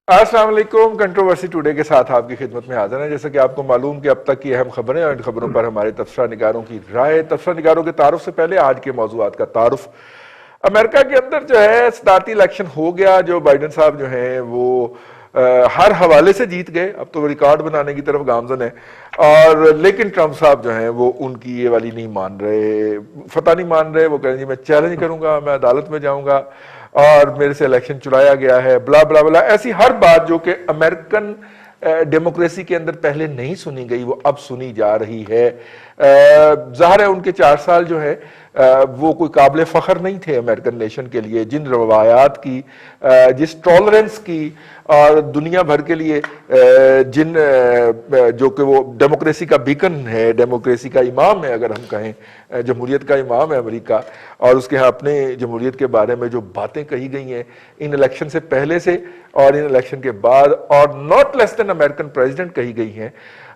السلام علیکم. Controversy today کے ساتھ آپ کی خدمت میں حاضر ہیں. جیسا کہ آپ کو معلوم کہ اب تک کی اہم خبریں اور ان خبروں پر ہمارے تبصرہ نگاروں کی رائے. تبصرہ نگاروں کے تعارف سے پہلے آج کے موضوعات کا تعارف. امریکہ کے اندر جو ہے صدارتی الیکشن ہو گیا. جو بائیڈن صاحب جو ہیں وہ ہر حوالے سے جیت گئے. اب تو ریکارڈ بنانے کی طرف گامزن ہے. اور لیکن ٹرمپ صاحب جو ہیں وہ ان کی یہ والی نہیں مان رہے, فتح نہیں مان رہے. وہ کہیں جی میں چیلنج کروں گا, میں عدالت میں جاؤں گا اور میرے سے الیکشن چرایا گیا ہے, بلا بلا بلا. ایسی ہر بات جو کہ امریکن ڈیموکریسی کے اندر پہلے نہیں سنی گئی وہ اب سنی جا رہی ہے. ظاہر ہے ان کے 4 سال جو ہے وہ کوئی قابل فخر نہیں تھے امریکن نیشن کے لیے. جن روایات کی, جس ٹالرنس کی اور دنیا بھر کے لیے جن جو کہ وہ ڈیموکریسی کا بیکن ہے, ڈیموکریسی کا امام ہے, اگر ہم کہیں جمہوریت کا امام ہے امریکہ, اور اس کے ہاں اپنے جمہوریت کے بارے میں جو باتیں کہی گئی ہیں ان الیکشن سے پہلے سے اور ان الیکشن کے بعد, اور not less than American president کہی گئی ہیں,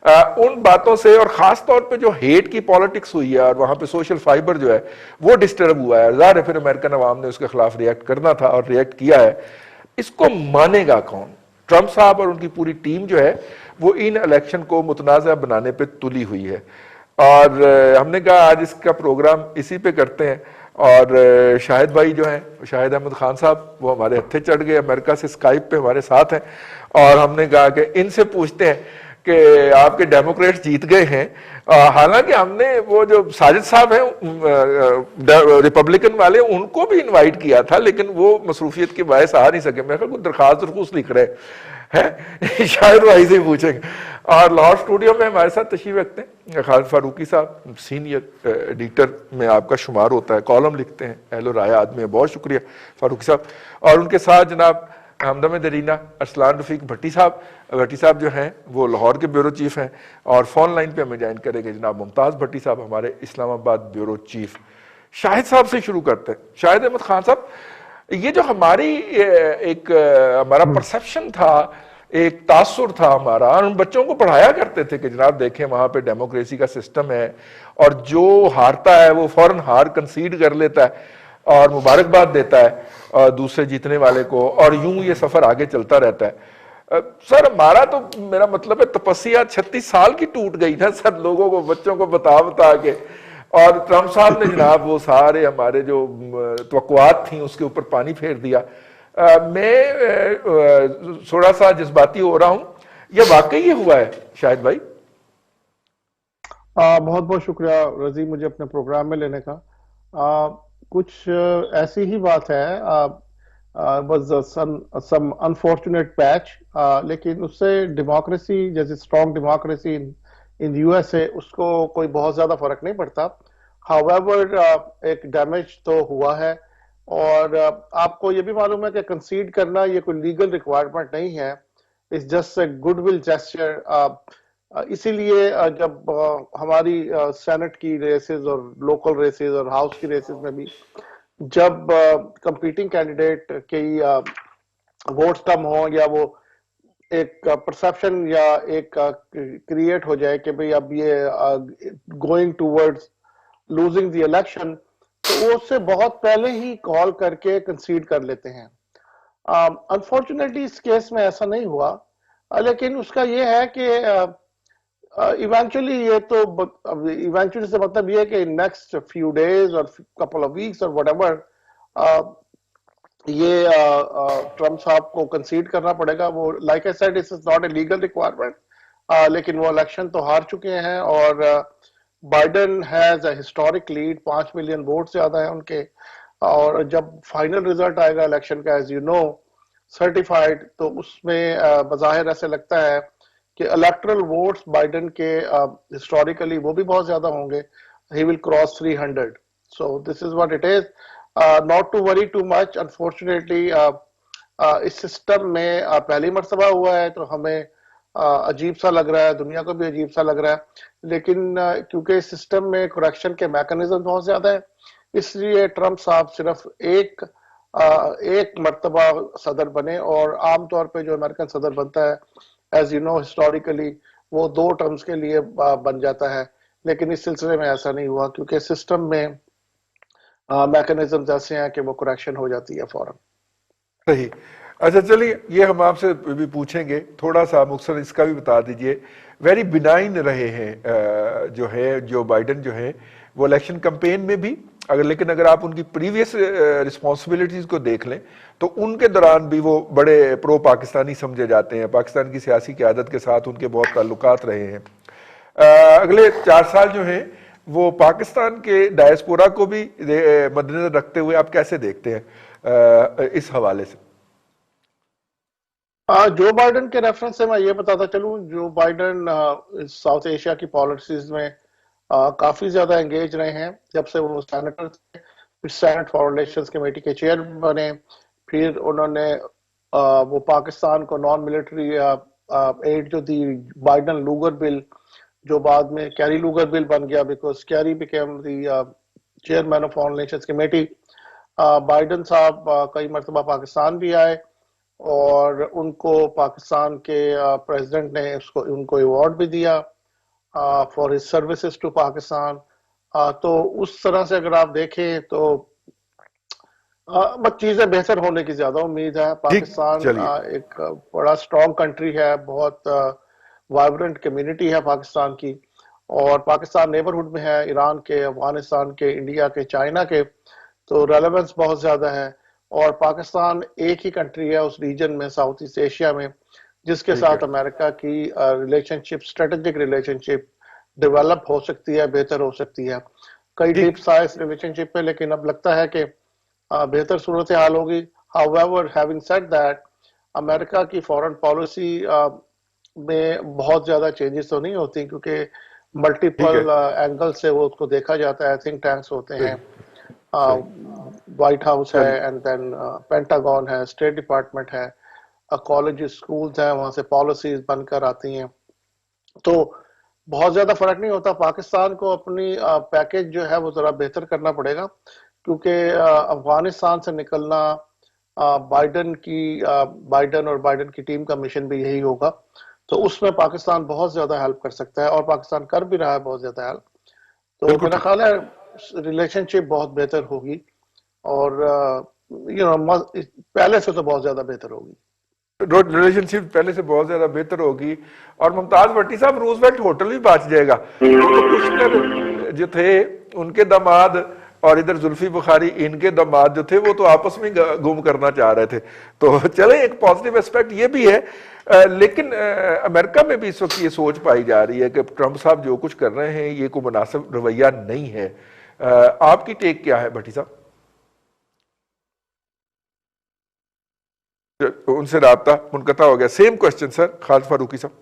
ان باتوں سے, اور خاص طور پہ جو ہیٹ کی پالیٹکس ہوئی ہے اور وہاں پہ سوشل فائبر جو ہے وہ ڈسٹرب ہوا ہے. ظاہر ہے پھر امریکن عوام نے اس کے خلاف ریئیکٹ کرنا تھا اور ریئیکٹ کیا ہے. اس کو مانے گا کون؟ ٹرمپ صاحب اور ان کی پوری ٹیم جو ہے وہ ان الیکشن کو متنازع بنانے پہ تلی ہوئی ہے. اور ہم نے کہا آج اس کا پروگرام اسی پہ کرتے ہیں. اور شاہد بھائی جو ہیں, شاہد احمد خان صاحب, وہ ہمارے ہتھے چڑھ گئے, امریکہ سے اسکائپ پہ ہمارے ساتھ ہیں. اور ہم نے کہا کہ ان سے پوچھتے ہیں کہ آپ کے ڈیموکریٹس جیت گئے ہیں. حالانکہ ہم نے وہ جو ساجد صاحب ہیں ریپبلکن والے, ان کو بھی انوائٹ کیا تھا, لیکن وہ مصروفیت کے باعث آ نہیں سکے. میں کوئی درخواست لکھ رہے ہیں, شاید بھائی سے ہی پوچھیں گے. اور لاہور اسٹوڈیو میں ہمارے ساتھ تشریف رکھتے ہیں خالد فاروقی صاحب, سینئر ایڈیٹر میں آپ کا شمار ہوتا ہے, کالم لکھتے ہیں, اہل و رائے آدمی ہے. بہت شکریہ فاروقی صاحب. اور ان کے ساتھ جناب ہمدم درینا ارسلان رفیق بھٹی صاحب. بھٹی صاحب جو ہیں وہ لاہور کے بیورو چیف ہیں. اور فون لائن پہ ہمیں جوائن کریں گے جناب ممتاز بھٹی صاحب, ہمارے اسلام آباد بیورو چیف. شاہد صاحب سے شروع کرتے ہیں. شاہد احمد خان صاحب, یہ جو ہماری ایک ہمارا پرسپشن تھا, ایک تاثر تھا ہمارا, اور ان بچوں کو پڑھایا کرتے تھے کہ جناب دیکھیں وہاں پہ ڈیموکریسی کا سسٹم ہے اور جو ہارتا ہے وہ فوراً ہار کنسیڈ کر لیتا ہے اور مبارکباد دیتا ہے دوسرے جیتنے والے کو, اور یوں یہ سفر آگے چلتا رہتا ہے. سر ہمارا تو, میرا مطلب ہے تپسیا 36 سال کی ٹوٹ گئی نا سر, لوگوں کو, بچوں کو بتا کے. اور ٹرمپ صاحب نے جناب وہ سارے ہمارے جو توقعات تھیں اس کے اوپر پانی پھیر دیا. میں تھوڑا سا جذباتی ہو رہا ہوں, یہ واقعی یہ ہوا ہے شاہد بھائی؟ بہت بہت شکریہ رضی مجھے اپنے پروگرام میں لینے کا. کچھ ایسی ہی بات ہے, بس سم انفارچونیٹ پیچ, لیکن اس سے ڈیموکریسی جیسے strong democracy in U S A اس کو کوئی بہت زیادہ فرق نہیں پڑتا. ہاویور ایک ڈیمیج تو ہوا ہے, اور آپ کو یہ بھی معلوم ہے کہ کنسیڈ کرنا یہ کوئی لیگل ریکوائرمنٹ نہیں ہے, it's just a good will gesture. اسی لیے جب ہماری سینٹ کی ریسز اور لوکل ریسز اور ہاؤس کی ریسز میں بھی جب کمپیٹنگ کینڈیڈیٹ کی ووٹس کم ہوں, یا وہ ایک پرسپشن یا ایک کریٹ ہو جائے کہ بھئی اب یہ گوئنگ ٹوورڈز لوزنگ دی الیکشن, تو وہ اس سے بہت پہلے ہی کال کر کے کنسیڈ کر لیتے ہیں. انفارچونیٹلی اس کیس میں ایسا نہیں ہوا, لیکن اس کا یہ ہے کہ ایونچولی یہ تو ایونچولی سے مطلب یہ ہے کہ نیکسٹ فیو ڈیز اور کپل آف ویکس اور وٹ ایور یہ ٹرمپ صاحب کو کنسیڈ کرنا پڑے گا. وہ like I said it's not a legal requirement, لیکن وہ الیکشن تو ہار چکے ہیں, اور Biden has a historic lead, 5 million vote زیادہ ہیں ان کے. اور جب فائنل ریزلٹ آئے گا الیکشن کا, ایز یو نو سرٹیفائڈ, تو اس میں بظاہر ایسے لگتا ہے کہ الیکٹرل ووٹس بائیڈن کے ہسٹوریکلی وہ بھی بہت زیادہ ہوں گے. He will cross 300. So this is what it is. Not to worry too much. Unfortunately اس سسٹم میں پہلی مرتبہ ہوا ہے تو ہمیں عجیب سا لگ رہا ہے, دنیا کو بھی عجیب سا لگ رہا ہے, لیکن کیونکہ اس سسٹم میں کریکشن کے میکنزم بہت زیادہ ہیں, اس لیے ٹرمپ صاحب صرف ایک مرتبہ صدر بنے, اور عام طور پہ جو امریکن صدر بنتا ہے ایز یو نو ہسٹوریکلی وہ 2 ٹرمز کے لیے بن جاتا ہے. لیکن اس سلسلے میں ایسا نہیں ہوا, کیونکہ سسٹم میں میکنزمز ایسے ہیں کہ وہ کریکشن ہو جاتی ہے فوراً. صحیح. اچھا چلیے یہ ہم آپ سے بھی پوچھیں گے، تھوڑا سا مختصر اس کا بھی بتا دیجئے، ویری بینائن رہے ہیں جو ہے جو بائیڈن جو ہے وہ الیکشن کمپین میں بھی، لیکن اگر آپ ان کی پریویس رسپانسبلٹیز کو دیکھ لیں تو ان کے دوران بھی وہ بڑے پرو پاکستانی سمجھے جاتے ہیں، پاکستان کی سیاسی قیادت کے ساتھ ان کے بہت تعلقات رہے ہیں۔ اگلے 4 سال جو ہیں وہ پاکستان کے ڈائسپورا کو بھی مد نظر رکھتے ہوئے آپ کیسے دیکھتے ہیں اس حوالے سے؟ جو بائیڈن کے ریفرنس سے میں یہ بتاتا چلوں، جو بائیڈن ساؤتھ ایشیا کی پالیسیز میں کافی زیادہ انگیج رہے ہیں جب سے وہ سینیٹر تھے، پھر سینٹ فارن ریلیشنز کمیٹی کے چیئر بنے، پھر انہوں نے وہ پاکستان کو نان ملٹری ایڈ جو دی، بائیڈن لوگر بل، جو بعد میں کیری لوگر بل بن گیا because carry became the chairman of foreign relations committee. Biden صاحب کئی مرتبہ پاکستان بھی آئے اور ان کو پاکستان کے پریزیڈنٹ نے ان کو ایوارڈ بھی دیا for his services to Pakistan. تو اس طرح سے اگر آپ دیکھیں تو بس چیزیں بہتر ہونے کی زیادہ امید ہے۔ پاکستان ایک بڑا اسٹرانگ کنٹری ہے، بہت وائبرنٹ کمیونٹی ہے پاکستان کی، اور پاکستان نیبرہڈ میں ہے ایران کے، افغانستان کے، انڈیا کے، چائنا کے، تو ریلیونس بہت زیادہ ہے۔ اور پاکستان ایک ہی کنٹری ہے اس ریجن میں، ساؤتھ ایسٹ ایشیا میں، جس کے ساتھ امریکہ کی ریلیشن شپ، اسٹریٹجک ریلیشن شپ ڈیولپ ہو سکتی ہے، بہتر ہو سکتی ہے۔ کئی ڈیپ سائز ریلیشن شپ ہے، لیکن اب لگتا ہے کہ بہتر صورتحال ہوگی۔ However, having said that, امریکہ کی فورن پالیسی میں بہت زیادہ چینجز تو نہیں ہوتی، کیونکہ ملٹیپل اینگل سے وہ اس کو دیکھا جاتا ہے۔ تھنک ٹینکس ہوتے ہیں، وائٹ ہاؤس ہے، اینڈ دین پینٹاگون ہے، اسٹیٹ ڈپارٹمنٹ ہے، کالج اسکولز ہیں، وہاں سے پالیسیز بن کر آتی ہیں، تو بہت زیادہ فرق نہیں ہوتا۔ پاکستان کو اپنی پیکج جو ہے وہ ذرا بہتر کرنا پڑے گا، کیونکہ افغانستان سے نکلنا بائیڈن اور بائیڈن کی ٹیم کا مشن بھی یہی ہوگا، تو اس میں پاکستان بہت زیادہ ہیلپ کر سکتا ہے، اور پاکستان کر بھی رہا ہے بہت زیادہ ہیلپ۔ تو میرا خیال ہے ریلیشن شپ بہت بہتر ہوگی، اور پہلے سے تو بہت زیادہ بہتر ہوگی۔ ریلیشن شپ پہلے سے بہت زیادہ بہتر ہوگی، اور ممتاز بھٹی صاحب روزویلٹ ہوٹل بھی بچ جائے گا۔ کشنر جو تھے ان کے داماد اور ادھر زلفی بخاری ان کے داماد جو تھے وہ تو آپس میں گم کرنا چاہ رہے تھے، تو چلیں ایک پازیٹیو اسپیکٹ یہ بھی ہے۔ لیکن امریکہ میں بھی اس وقت یہ سوچ پائی جا رہی ہے کہ ٹرمپ صاحب جو کچھ کر رہے ہیں یہ کوئی مناسب رویہ نہیں ہے۔ آپ کی ٹیک کیا ہے بھٹی صاحب؟ ان سے رابطہ منقطع ہو گیا۔ سیم کوسچن سر خالد فاروقی صاحب۔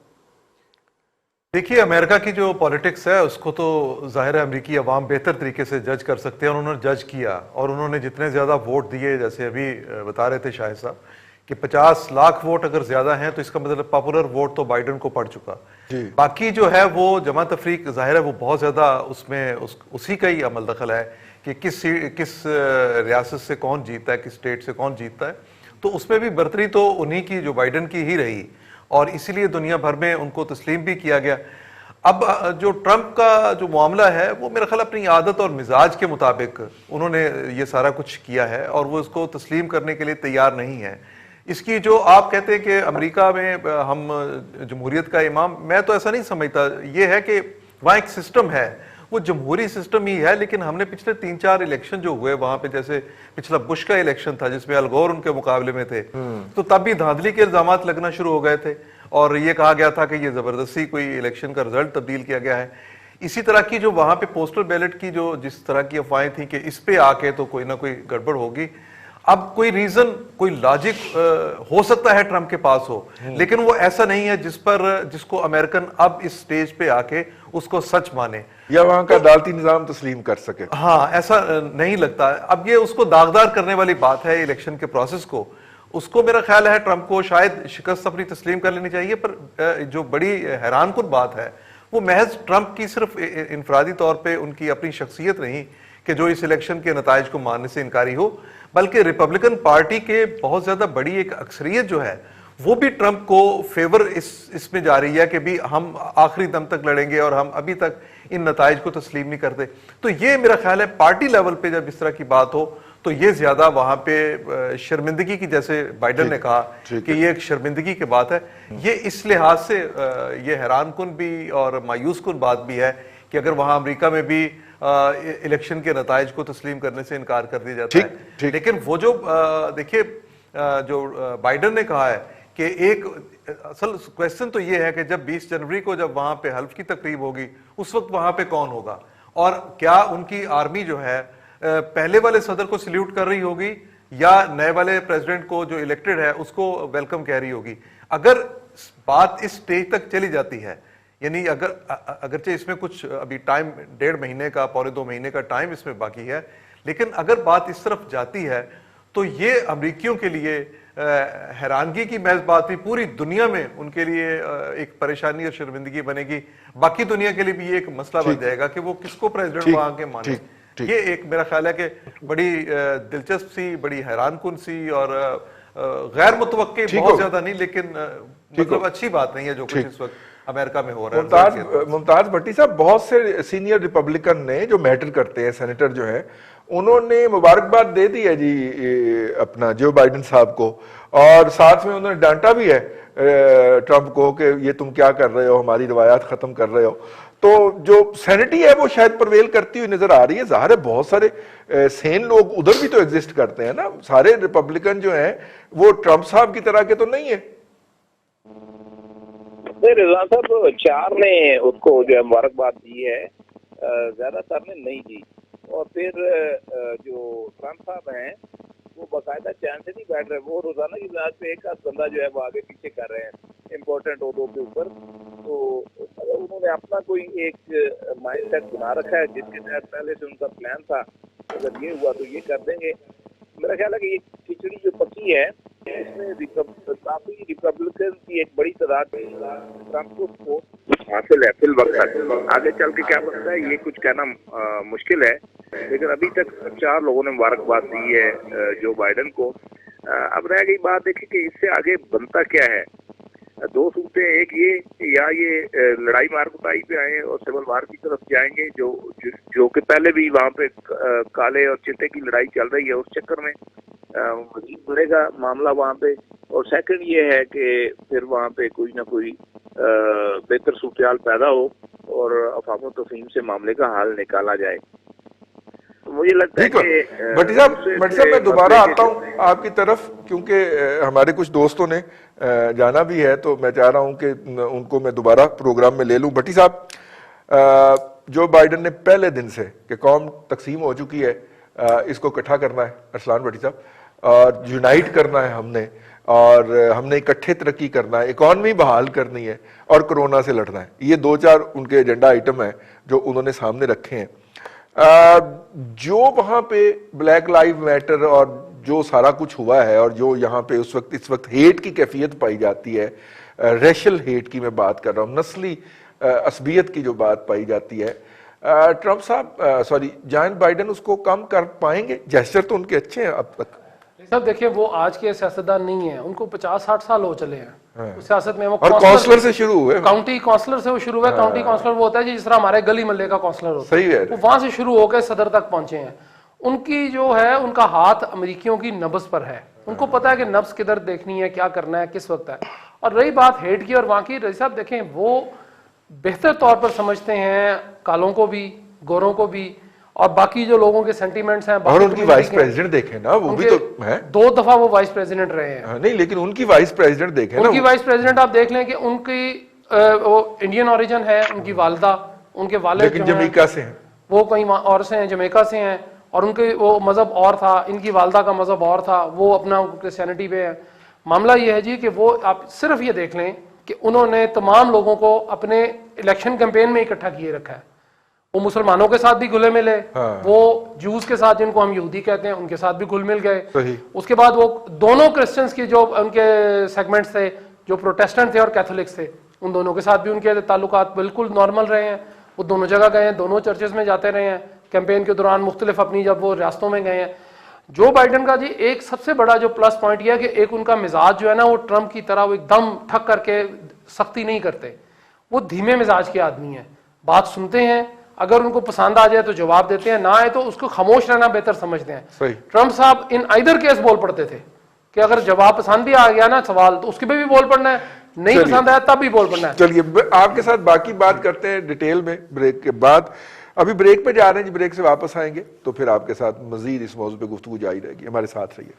دیکھیے امریکہ کی جو پالیٹکس ہے اس کو تو ظاہر ہے امریکی عوام بہتر طریقے سے جج کر سکتے ہیں، اور انہوں نے جج کیا، اور انہوں نے جتنے زیادہ ووٹ دیے، جیسے ابھی بتا رہے تھے شاہد صاحب کہ 50 لاکھ ووٹ اگر زیادہ ہیں تو اس کا مطلب پاپولر ووٹ تو بائیڈن کو پڑ چکا۔ باقی جو ہے وہ جمع تفریق ظاہر ہے وہ بہت زیادہ اس میں اسی کا ہی عمل دخل ہے کہ کس ریاست سے کون جیتا ہے، کس اسٹیٹ سے کون جیتا ہے، تو اس میں بھی برتری تو انہی کی جو بائیڈن کی ہی رہی، اور اسی لیے دنیا بھر میں ان کو تسلیم بھی کیا گیا۔ اب جو ٹرمپ کا جو معاملہ ہے وہ میرا خیال اپنی عادت اور مزاج کے مطابق انہوں نے یہ سارا کچھ کیا ہے، اور وہ اس کو تسلیم کرنے کے لیے تیار نہیں ہے۔ اس کی جو آپ کہتے ہیں کہ امریکہ میں ہم جمہوریت کا امام، میں تو ایسا نہیں سمجھتا۔ یہ ہے کہ وہاں ایک سسٹم ہے، وہ جمہوری سسٹم ہی ہے، لیکن ہم نے پچھلے 3-4 الیکشن جو ہوئے وہاں پہ، جیسے پچھلا بش کا الیکشن تھا جس میں ال گور ان کے مقابلے میں تھے، تو تب بھی دھاندلی کے الزامات لگنا شروع ہو گئے تھے، اور یہ کہا گیا تھا کہ یہ زبردستی کوئی الیکشن کا رزلٹ تبدیل کیا گیا ہے۔ اسی طرح کی جو وہاں پہ پوسٹل بیلٹ کی جو جس طرح کی افواہیں تھیں کہ اس پہ آ کے تو کوئی نہ کوئی گڑبڑ ہوگی، اب کوئی ریزن، کوئی لاجک ہو سکتا ہے ٹرمپ کے پاس ہو، لیکن وہ ایسا نہیں ہے جس کو امریکن اب اس سٹیج پہ آ کے اس کو سچ مانے یا وہاں کا عدالتی نظام تسلیم کر سکے۔ ہاں ایسا نہیں لگتا۔ اب یہ اس کو داغدار کرنے والی بات ہے الیکشن کے پروسیس کو، اس کو میرا خیال ہے ٹرمپ کو شاید شکست اپنی تسلیم کر لینی چاہیے، پر جو بڑی حیران کن بات ہے وہ محض ٹرمپ کی صرف انفرادی طور پہ ان کی اپنی شخصیت نہیں کہ جو اس الیکشن کے نتائج کو ماننے سے انکاری ہو، بلکہ ریپبلکن پارٹی کے بہت زیادہ بڑی ایک اکثریت جو ہے وہ بھی ٹرمپ کو فیور اس میں جا رہی ہے کہ بھی ہم آخری دم تک لڑیں گے اور ہم ابھی تک ان نتائج کو تسلیم نہیں کرتے۔ تو یہ میرا خیال ہے پارٹی لیول پہ جب اس طرح کی بات ہو تو یہ زیادہ وہاں پہ شرمندگی کی، جیسے بائیڈن نے کہا کہ یہ ایک شرمندگی کی بات ہے، یہ اس لحاظ سے یہ حیران کن بھی اور مایوس کن بات بھی ہے کہ اگر وہاں امریکہ میں بھی الیکشن کے نتائج کو تسلیم کرنے سے انکار کر دیا جاتا ہے، لیکن وہ جو دیکھیے جو بائیڈن نے کہا ہے کہ ایک اصل کویسچن تو یہ ہے کہ جب 20 جنوری کو جب وہاں پہ حلف کی تقریب ہوگی اس وقت وہاں پہ کون ہوگا، اور کیا ان کی آرمی جو ہے پہلے والے صدر کو سلیوٹ کر رہی ہوگی یا نئے والے پریزیڈنٹ کو جو الیکٹڈ ہے اس کو ویلکم کہہ رہی ہوگی۔ اگر بات اس سٹیج تک چلی جاتی ہے، یعنی اگرچہ اس میں کچھ ابھی ٹائم 1.5 مہینے کا 1.25 مہینے کا ٹائم اس میں باقی ہے، لیکن اگر بات اس طرف جاتی ہے تو یہ امریکیوں کے لیے حیرانگی کی محض بات بھی، پوری دنیا میں ان کے لیے ایک پریشانی اور شرمندگی بنے گی، باقی دنیا کے لیے بھی یہ ایک مسئلہ بن جائے گا کہ وہ کس کو پریزیڈنٹ وہاں کے مانے۔ یہ ایک میرا خیال ہے کہ بڑی دلچسپ سی، بڑی حیران کن سی اور غیر متوقع، بہت زیادہ نہیں لیکن مطلب اچھی بات نہیں ہے جو کچھ اس وقت امریکہ میں ہو رہا ہے۔ ممتاز بھٹی صاحب، بہت سے سینئر ریپبلکن نے جو میٹر کرتے ہیں، سینیٹر جو ہیں، انہوں نے مبارکباد دے دی ہے جی اپنا جو بائیڈن صاحب کو، اور ساتھ میں انہوں نے ڈانٹا بھی ہے ٹرمپ کو کہ یہ تم کیا کر رہے ہو، ہماری روایات ختم کر رہے ہو۔ تو جو سینٹی ہے وہ شاید پرویل کرتی ہوئی نظر آ رہی ہے۔ ظاہر ہے بہت سارے سین لوگ ادھر بھی تو ایگزسٹ کرتے ہیں نا، سارے ریپبلکن جو ہیں وہ ٹرمپ صاحب کی طرح کے تو نہیں ہیں۔ رضا صاحب 4 نے اس کو جو ہے مبارکباد دی ہے، زیادہ تر نے نہیں دی، اور پھر جو ٹرمپ صاحب ہیں وہ باقاعدہ چین سے نہیں بیٹھ رہے، وہ روزانہ کی بنیاد پہ ایک آدھ بندہ جو ہے وہ آگے پیچھے کر رہے ہیں امپورٹنٹ عہدوں کے اوپر۔ تو انہوں نے اپنا کوئی ایک مائنڈ سیٹ بنا رکھا ہے جس کے تحت پہلے سے ان کا پلان تھا، اگر یہ ہوا تو یہ کر دیں گے۔ میرا خیال ہے کہ یہ کھچڑی جو پکی ہے اس میں کافی ریپبلکن کی ایک بڑی تعداد ٹرمپ کو سپورٹ حاصل ہے فی الوقت تک۔ آگے چل کے کیا بنتا ہے یہ کچھ کہنا مشکل ہے، لیکن ابھی تک 4 لوگوں نے مبارکباد دی ہے جو بائیڈن کو۔ اب رہ گئی بات دیکھیں کہ اس سے آگے بنتا کیا ہے۔ 2 صورتیں، ایک یہ یا یہ لڑائی مار کٹائی پہ آئیں اور سول وار کی طرف جائیں گے جو کہ پہلے بھی وہاں پہ کالے اور چٹے کی لڑائی چل رہی ہے، اس چکر میں مزید بڑھے گا معاملہ وہاں پہ، اور سیکنڈ یہ ہے کہ پھر وہاں پہ کوئی نہ کوئی بہتر صورتحال پیدا ہو اور افہام و تفہیم سے معاملے کا حل نکالا جائے۔ مجھے لگتا ہے کہ بھٹی صاحب میں دوبارہ آتا ہوں آپ کی طرف، کیونکہ ہمارے کچھ دوستوں نے جانا بھی ہے، تو میں چاہ رہا ہوں کہ ان کو میں دوبارہ پروگرام میں لے لوں۔ بھٹی صاحب، جو بائیڈن نے پہلے دن سے کہ قوم تقسیم ہو چکی ہے، اس کو اکٹھا کرنا ہے ارسلان بھٹی صاحب، اور یونائٹ کرنا ہے ہم نے، اور ہم نے اکٹھے ترقی کرنا ہے، اکانومی بحال کرنی ہے، اور کرونا سے لڑنا ہے۔ یہ 2-4 ان کے ایجنڈا آئٹم ہیں جو انہوں نے سامنے رکھے ہیں۔ جو وہاں پہ بلیک لائیو میٹر اور جو سارا کچھ ہوا ہے، اور جو یہاں پہ اس وقت ہیٹ کی کیفیت پائی جاتی ہے، ریشل ہیٹ کی میں بات کر رہا ہوں، نسلی عصبیت کی جو بات پائی جاتی ہے، ٹرمپ صاحب جان بائیڈن اس کو کم کر پائیں گے؟ جیسچر تو ان کے اچھے ہیں اب تک صاحب۔ دیکھیں وہ آج کے سیاستدان نہیں ہیں، ان کو 50-60 سال ہو چلے ہیں سیاست میں۔ وہ اور کونسلر سے شروع ہوئے، کاؤنٹی کونسلر سے وہ شروع ہوئے۔ کاؤنٹی کونسلر وہ ہوتا ہے جس طرح ہمارے گلی محلے کا کونسلر ہوتا ہے، وہ وہاں سے شروع ہو کے صدر تک پہنچے ہیں۔ ان کی جو ہے ان کا ہاتھ امریکیوں کی نبض پر ہے، ان کو پتا ہے کہ نبض کدھر دیکھنی ہے، کیا کرنا ہے، کس وقت ہے۔ اور رہی بات ہیٹ کی اور وہاں کی، رضی صاحب دیکھیں وہ بہتر طور پر سمجھتے ہیں کالوں کو بھی، گوروں کو بھی، اور باقی جو لوگوں کے سینٹیمنٹس ہیں۔ اور ان کی وائس پریزیڈنٹ دیکھیں نا، وہ بھی تو ہے، 2 دفعہ وہ وائس پریزیڈنٹ رہے ہیں۔ نہیں لیکن ان کی وائس پریزیڈنٹ دیکھیں نا، ان کی وائس پریزیڈنٹ آپ دیکھ لیں کہ ان کی وہ انڈین اوریجن ہے، ان کی والدہ، ان کے والد لیکن جمیکا سے ہیں، وہ کہیں اور سے ہیں، جمیکا سے ہیں، اور ان کے وہ مذہب اور تھا، ان کی والدہ کا مذہب اور تھا، وہ اپنا کرسچینٹی پہ ہے۔ معاملہ یہ ہے جی کہ وہ آپ صرف یہ دیکھ لیں کہ انہوں نے تمام لوگوں کو اپنے الیکشن کیمپین میں اکٹھا کیے رکھا ہے۔ وہ مسلمانوں کے ساتھ بھی گلے ملے، وہ جوز کے ساتھ جن کو ہم یہودی کہتے ہیں ان کے ساتھ بھی گل مل گئے۔ اس کے بعد وہ دونوں کرسچنز کی جو ان کے سیگمنٹس تھے، جو پروٹیسٹنٹ تھے اور کیتھولکس تھے، ان دونوں کے ساتھ بھی ان کے تعلقات بالکل نارمل رہے ہیں۔ وہ دونوں جگہ گئے ہیں، دونوں چرچز میں جاتے رہے ہیں کیمپین کے دوران، مختلف اپنی جب وہ ریاستوں میں گئے ہیں۔ جو بائیڈن کا جی ایک سب سے بڑا جو پلس پوائنٹ یہ ہے کہ ایک ان کا مزاج جو ہے نا، وہ ٹرمپ کی طرح وہ ایک دم ٹھک کر کے سختی نہیں کرتے، وہ دھیمے مزاج کے آدمی ہیں، بات سنتے ہیں، اگر ان کو پسند آ جائے تو جواب دیتے ہیں, نہ آئے تو اس کو خاموش رہنا بہتر سمجھتے ہیں. صحیح. ٹرمپ صاحب ان آئدر کیس بول پڑتے تھے کہ اگر جواب پسند بھی آ گیا نا سوال تو اس کے بھی بول پڑنا ہے, نہیں پسند آیا تب بھی بول پڑنا ہے. چلیے آپ کے ساتھ باقی بات کرتے ہیں ڈیٹیل میں بریک کے بعد. ابھی بریک پہ جا رہے ہیں جی, بریک سے واپس آئیں گے تو پھر آپ کے ساتھ مزید اس موضوع پہ گفتگو جاری رہے گی. ہمارے ساتھ رہیے.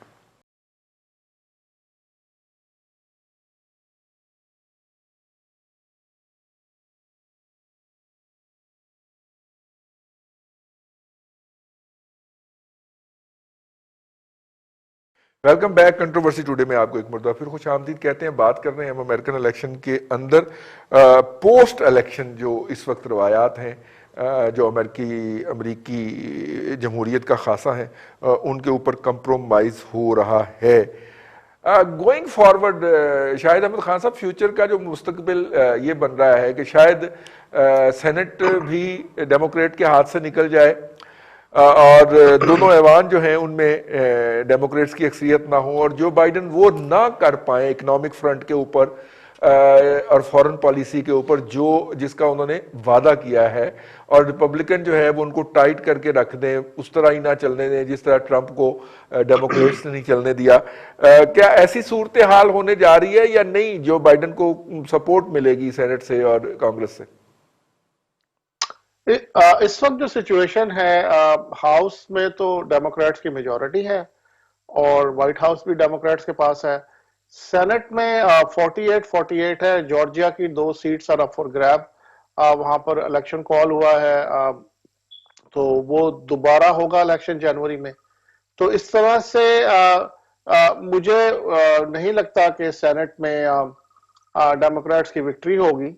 Welcome back. کنٹروورسی ٹوڈے میں آپ کو ایک مرتبہ پھر خوش آمدید کہتے ہیں. بات کر رہے ہیں ہم امریکن الیکشن کے اندر پوسٹ الیکشن جو اس وقت روایات ہیں جو امریکی جمہوریت کا خاصہ ہیں ان کے اوپر کمپرومائز ہو رہا ہے. گوئنگ فارورڈ شاہد احمد خان صاحب, فیوچر کا جو مستقبل یہ بن رہا ہے کہ شاید سینٹ بھی ڈیموکریٹ کے ہاتھ سے نکل جائے اور دونوں ایوان جو ہیں ان میں ڈیموکریٹس کی اکثریت نہ ہو, اور جو بائیڈن وہ نہ کر پائیں اکنامک فرنٹ کے اوپر اور فورن پالیسی کے اوپر جس کا انہوں نے وعدہ کیا ہے, اور ریپبلکن جو ہے وہ ان کو ٹائٹ کر کے رکھ دیں, اس طرح ہی نہ چلنے دیں جس طرح ٹرمپ کو ڈیموکریٹس نے نہیں چلنے دیا. کیا ایسی صورتحال ہونے جا رہی ہے یا نہیں جو بائیڈن کو سپورٹ ملے گی سینٹ سے اور کانگریس سے؟ اس وقت جو سچویشن ہے ہاؤس میں تو ڈیموکریٹس کی میجورٹی ہے اور وائٹ ہاؤس بھی ڈیموکریٹس کے پاس ہے. سینٹ میں 48 ہے. جارجیا کی 2 سیٹس آر اپ فار گریب. وہاں پر الیکشن کال ہوا ہے تو وہ دوبارہ ہوگا الیکشن جنوری میں. تو اس طرح سے مجھے نہیں لگتا کہ سینٹ میں ڈیموکریٹس کی وکٹری ہوگی,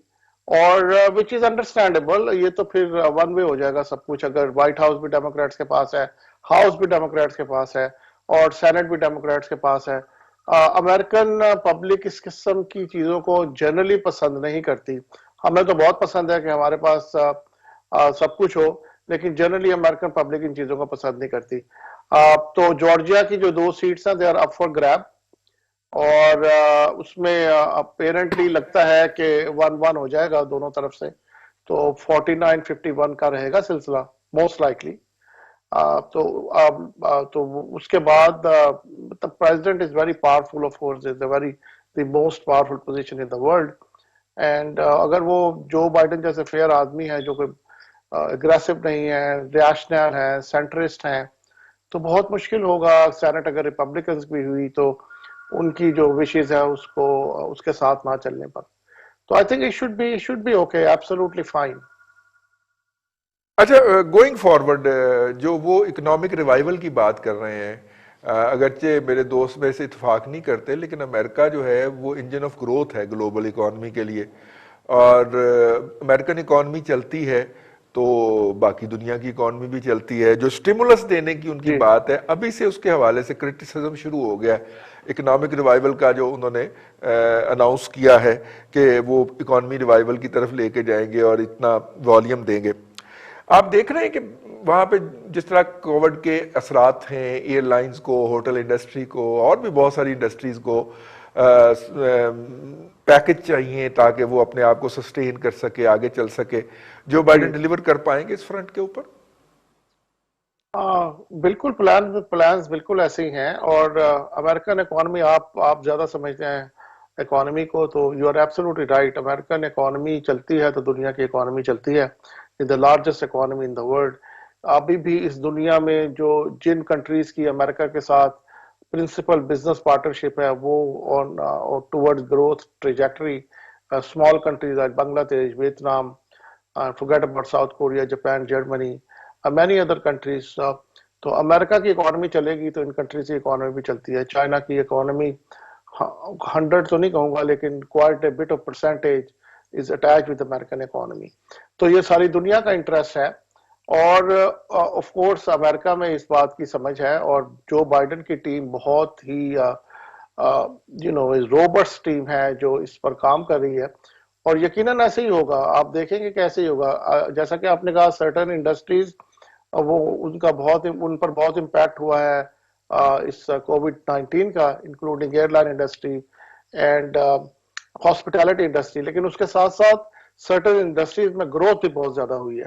اور وچ از انڈرسٹینڈیبل. یہ تو پھر ون وے ہو جائے گا سب کچھ. اگر وائٹ ہاؤس بھی ڈیموکریٹس کے پاس ہے, ہاؤس بھی ڈیموکریٹس کے پاس ہے اور سینٹ بھی ڈیموکریٹس کے پاس ہے. امریکن پبلک اس قسم کی چیزوں کو جنرلی پسند نہیں کرتی. ہمیں تو بہت پسند ہے کہ ہمارے پاس سب کچھ ہو, لیکن جنرلی امریکن پبلک ان چیزوں کو پسند نہیں کرتی. تو جارجیا کی جو 2 سیٹس ہیں دے آر اپ فار گریب, اور اس میں اپیرنٹلی لگتا ہے کہ 1-1 ہو جائے گا دونوں طرف سے. تو 49-51 کا رہے گا سلسلہ موسٹ لائکلی. تو اس کے بعد president is very powerful, of course is the most powerful position in the world. And اگر وہ جو بائیڈن جیسے فیئر آدمی ہے جو کوئی اگریسو نہیں ہے, ریاشنل ہے, سینٹرسٹ ہیں, تو بہت مشکل ہوگا. سینٹ اگر ریپبلکنز بھی ہوئی تو ان کی جو وشز ہے اس کے ساتھ نہ چلنے پر. تو I think it should be okay, absolutely fine. اچھا, گوئنگ فارورڈ جو وہ اکنامک ریوائول کی بات کر رہے ہیں, اگرچہ میرے دوست میں سے اتفاق نہیں کرتے, لیکن امریکہ جو ہے وہ انجن آف گروتھ ہے گلوبل اکانومی کے لیے, اور امریکن اکانومی چلتی ہے تو باقی دنیا کی اکانومی بھی چلتی ہے. جو سٹیمولس دینے کی ان کی بات ہے, ابھی سے اس کے حوالے سے کرٹیسزم شروع ہو گیا ہے اکنامک ریوائول کا, جو انہوں نے اناؤنس کیا ہے کہ وہ اکانومی ریوائول کی طرف لے کے جائیں گے اور اتنا والیوم دیں گے. آپ دیکھ رہے ہیں کہ وہاں پہ جس طرح کووڈ کے اثرات ہیں ایئر لائنز کو, ہوٹل انڈسٹری کو, اور بھی بہت ساری انڈسٹریز کو پیکج چاہیے تاکہ وہ اپنے آپ کو سسٹین کر سکے, آگے چل سکے. جو بائیڈن ڈیلیور کر پائیں گے اس فرنٹ کے اوپر؟ بالکل پلانز بالکل ایسے ہی ہیں. اور امریکن اکانومی آپ زیادہ سمجھتے ہیں اکانومی کو, تو you are absolutely right. American economy چلتی ہے تو دنیا کی اکانومی چلتی ہے. the largest economy in the world. ابھی بھی اس دنیا میں جن کنٹریز کی امریکہ کے ساتھ پرنسپل بزنس پارٹنرشپ ہے وہ towards growth trajectory, small countries like Bangladesh, Vietnam, forget about South Korea, Japan, Germany, many other countries. تو امریکہ کی اکانومی چلے گی تو ان کنٹریز کی اکانومی بھی چلتی ہے. چائنا کی اکانومی 100 تو نہیں کہوں گا لیکن quite a bit of percentage is attached with American economy. تو یہ ساری دنیا کا انٹرسٹ ہے, اور آف کورس امریکہ میں اس بات کی سمجھ ہے, اور جو بائیڈن کی ٹیم بہت ہی روبسٹ ٹیم ہے جو اس پر کام کر رہی ہے, اور یقیناً ایسے ہی ہوگا. آپ دیکھیں گے کیسے ہی ہوگا. جیسا کہ آپ نے کہا سرٹن انڈسٹریز وہ ان پر بہت امپیکٹ ہوا ہے اس کووڈ-19 کا, including airline industry and hospitality industry, لیکن اس کے ساتھ ساتھ سرٹن انڈسٹریز میں گروتھ بھی بہت زیادہ ہوئی ہے.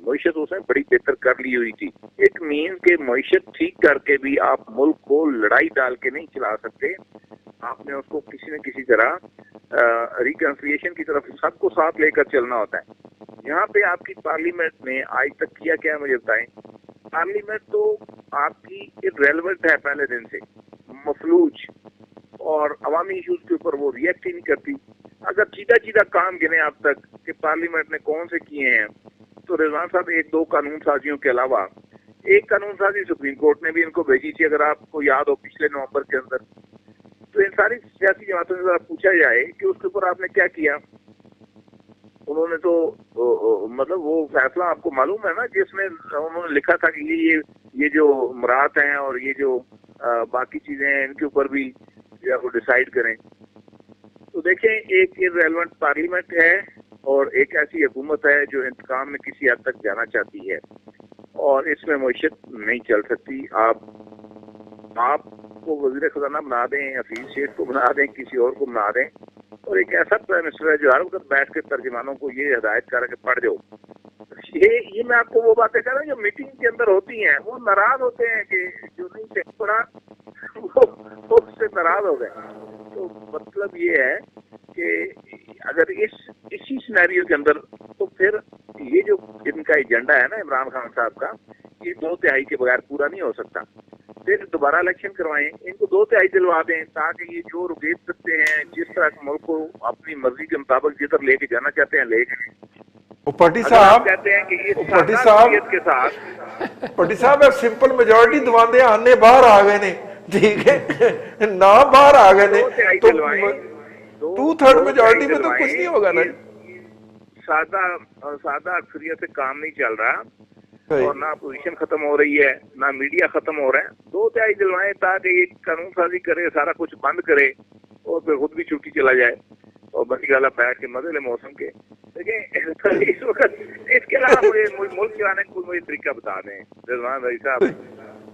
معیشت اس نے بڑی بہتر کر لی ہوئی تھی. ایک مین کہ معیشت ٹھیک کر کے بھی آپ ملک کو لڑائی ڈال کے نہیں چلا سکتے. آپ نے اس کو کسی نہ کسی طرح ریکنسیلیشن کی طرف سب کو ساتھ لے کر چلنا ہوتا ہے. یہاں پہ آپ کی پارلیمنٹ نے آج تک کیا کیا مجھے بتائیں. پارلیمنٹ تو آپ کی ریلیونٹ ہے پہلے دن سے, مفلوج, اور عوامی ایشوز کے اوپر وہ ریئیکٹ ہی نہیں کرتی. اگر چیدہ کام گنے اب تک کہ پارلیمنٹ نے کون سے کیے ہیں, تو رضوان صاحب 1-2 قانون سازیوں کے علاوہ ایک قانون سازی سپریم کورٹ نے بھی ان کو بھیجی تھی, اگر آپ کو یاد ہو پچھلے نومبر کے اندر. تو ان ساری سیاسی جماعتوں سے ذرا پوچھا جائے کہ اس کے اوپر آپ نے کیا کیا. انہوں نے تو مطلب وہ فیصلہ آپ کو معلوم ہے نا, جس میں انہوں نے لکھا تھا کہ یہ جو مراد ہیں اور یہ جو باقی چیزیں ہیں ان کے اوپر بھی وہ ڈیسائیڈ کریں. تو دیکھیں, ایک ریلیونٹ پارلیمنٹ ہے اور ایک ایسی حکومت ہے جو انتقام میں کسی حد تک جانا چاہتی ہے, اور اس میں معیشت نہیں چل سکتی. آپ کو وزیر خزانہ بنا دیں, حفیظ شیخ کو بنا دیں, کسی اور کو بنا دیں, اور ایک ایسا پرائم منسٹر ہے جو ہر وقت بیٹھ کے ترجمانوں کو یہ ہدایت کر کے پڑھ جاؤ. یہ میں آپ کو وہ باتیں کر رہا ہوں جو میٹنگ کے اندر ہوتی ہیں. وہ ناراض ہوتے ہیں کہ جو نہیں سے پڑھا وہ اس سے ناراض ہو گئے. تو مطلب یہ ہے کہ اگر اسی سینیریو کے اندر, تو پھر یہ جو ان کا ایجنڈا ہے نا عمران خان صاحب کا, یہ 2/3 کے بغیر پورا نہیں ہو سکتا. پھر دوبارہ الیکشن کروائیں, ان کو 2/3 دلوا دیں, تاکہ یہ جو رویت کرتے ہیں جس طرح ملک کو اپنی مرضی کے مطابق جدھر لے کے جانا چاہتے ہیں لے جائیں. پٹی صاحب کہتے ہیں کہ یہ پٹی صلاحیت کے ساتھ پٹی صاحب سمپل میجورٹی دواندے آنے باہر آ گئے نے, ٹھیک ہے نہ باہر آ گئے نے, تو 2/3 میجورٹی میں تو کچھ نہیں ہوگا نا. سادہ اکثریت سے کام نہیں چل رہا, اور نہ اپوزیشن ختم ہو رہی ہے, نہ میڈیا ختم ہو رہا ہے. 2/3 دلوائیں تاکہ یہ قانون سازی کرے, سارا کچھ بند کرے, اور پھر خود بھی چھٹی چلا جائے, اور بڑی والا بیٹھ کے مزے لے موسم کے. دیکھیں اس وقت اس کے علاوہ مجھے ملک چلانے کو مجھے طریقہ بتا دیں رضوان بھائی صاحب.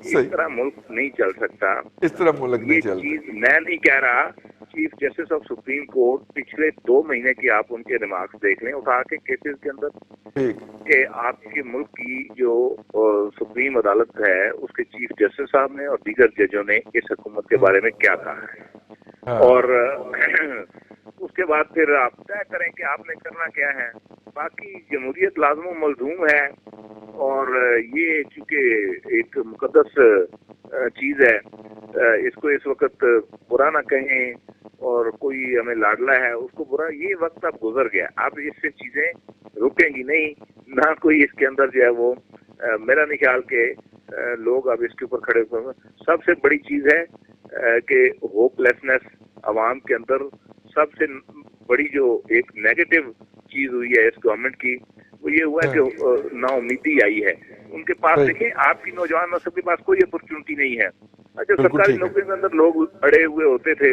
اس طرح ملک نہیں چل سکتا, اس طرح ملک نہیں چل سکتا. یہ چیز میں نہیں کہہ رہا. Chief justice of supreme court پچھلے 2 مہینے کی آپ ان کے ریمارکس دیکھ لیں اٹھا کے کیسز کے اندر, کہ آپ کے ملک کی جو سپریم عدالت ہے اس کے چیف جسٹس صاحب نے اور دیگر ججوں نے اس حکومت کے بارے میں کیا کہا ہے, اور اس کے بعد پھر آپ طے کریں کہ آپ نے کرنا کیا ہے. باقی جمہوریت لازم و ملزوم ہے, اور یہ چونکہ ایک مقدس چیز ہے, اس کو اس وقت برا نہ کہیں, اور کوئی ہمیں لاڈلا ہے اس کو برا. یہ وقت اب گزر گیا, اب اس سے چیزیں رکیں گی نہیں, نہ کوئی اس کے اندر جو ہے وہ میرا نہیں خیال کہ لوگ اب اس کے اوپر کھڑے ہوئے. سب سے بڑی چیز ہے کہ ہوپ لیسنس عوام کے اندر, سب سے بڑی جو ایک نیگیٹو چیز ہوئی ہے اس گورنمنٹ کی, وہ یہ ہوا ہے کہ نا امیدی آئی ہے ان کے پاس. دیکھیں آپ کی نوجوان نسل کے پاس کوئی اپرچونٹی نہیں ہے. جو سرکاری نوکری کے اندر لوگ اڑے ہوئے ہوتے تھے,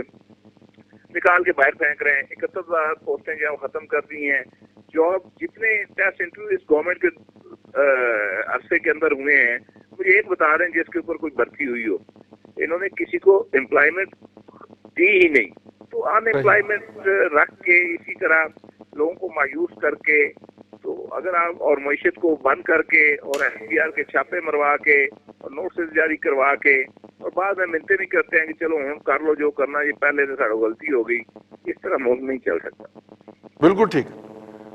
نکال کے باہر پھینک رہے ہیں. 71,000 پوسٹیں جو ختم کر دی ہیں. جاب جتنے ٹیسٹ انٹرویو اس گورنمنٹ کے عرصے کے اندر ہوئے ہیں, مجھے ایک بتا رہے ہیں جس کے اوپر کوئی بھرتی ہوئی ہو. انہوں نے کسی کو امپلائمنٹ دی ہی نہیں. تو ان امپلائمنٹ رکھ کے اسی طرح لوگوں کو مایوس کر کے, تو اگر آپ اور معیشت کو بند کر کے اور FBR کے چھاپے مروا کے اور نوٹس جاری کروا کے, اور بعد میں منتے نہیں کرتے ہیں کہ چلو ہم کر لو جو کرنا, یہ پہلے سے ساڑھو غلطی ہو گئی. اس طرح ملک نہیں چل سکتا. بالکل ٹھیک,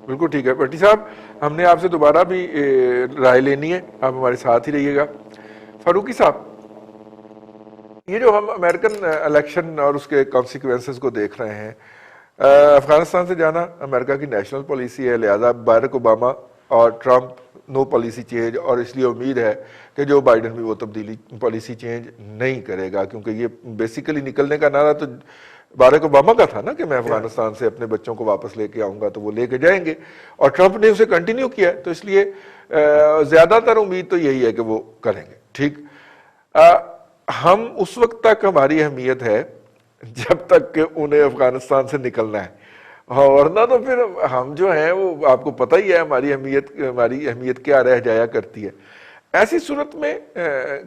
بالکل ٹھیک ہے. بھٹی صاحب ہم نے آپ سے دوبارہ بھی رائے لینی ہے, آپ ہمارے ساتھ ہی رہیے گا. فاروقی صاحب, یہ جو ہم امریکن الیکشن اور اس کے کانسیکوینسز کو دیکھ رہے ہیں, افغانستان سے جانا امریکہ کی نیشنل پالیسی ہے, لہذا بارک اوباما اور ٹرمپ نو پالیسی چینج, اور اس لیے امید ہے کہ جو بائیڈن بھی وہ تبدیلی پالیسی چینج نہیں کرے گا, کیونکہ یہ بیسیکلی نکلنے کا نعرہ تو بارک اوباما کا تھا نا کہ میں افغانستان سے اپنے بچوں کو واپس لے کے آؤں گا, تو وہ لے کے جائیں گے, اور ٹرمپ نے اسے کنٹینیو کیا, تو اس لیے زیادہ تر امید تو یہی ہے کہ وہ کریں گے. ٹھیک, ہم اس وقت تک ہماری اہمیت ہے جب تک کہ انہیں افغانستان سے نکلنا ہے, ورنہ تو پھر ہم جو ہیں وہ آپ کو پتہ ہی ہے ہماری اہمیت کیا رہ جایا کرتی ہے. ایسی صورت میں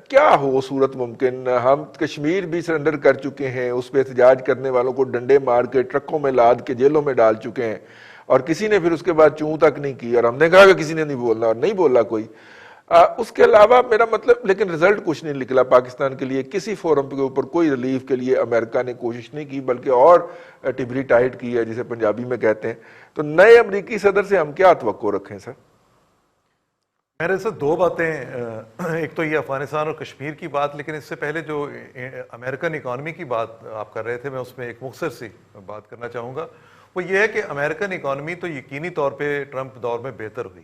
کیا ہو صورت ممکن؟ ہم کشمیر بھی سرنڈر کر چکے ہیں, اس پہ احتجاج کرنے والوں کو ڈنڈے مار کے ٹرکوں میں لاد کے جیلوں میں ڈال چکے ہیں, اور کسی نے پھر اس کے بعد چوں تک نہیں کی, اور ہم نے کہا کہ کسی نے نہیں بولنا, اور نہیں بولا کوئی. اس کے علاوہ میرا مطلب, لیکن رزلٹ کچھ نہیں نکلا پاکستان کے لیے. کسی فورم کے اوپر کوئی ریلیف کے لیے امریکہ نے کوشش نہیں کی, بلکہ اور ٹبری ٹائٹ کی ہے جسے پنجابی میں کہتے ہیں. تو نئے امریکی صدر سے ہم کیا توقع رکھیں سر؟ میرے سے دو باتیں, ایک تو یہ افغانستان اور کشمیر کی بات, لیکن اس سے پہلے جو امریکن اکانومی کی بات آپ کر رہے تھے, میں اس میں ایک مختصر سی بات کرنا چاہوں گا. وہ یہ ہے کہ امریکن اکانومی تو یقینی طور پہ ٹرمپ دور میں بہتر ہوئی,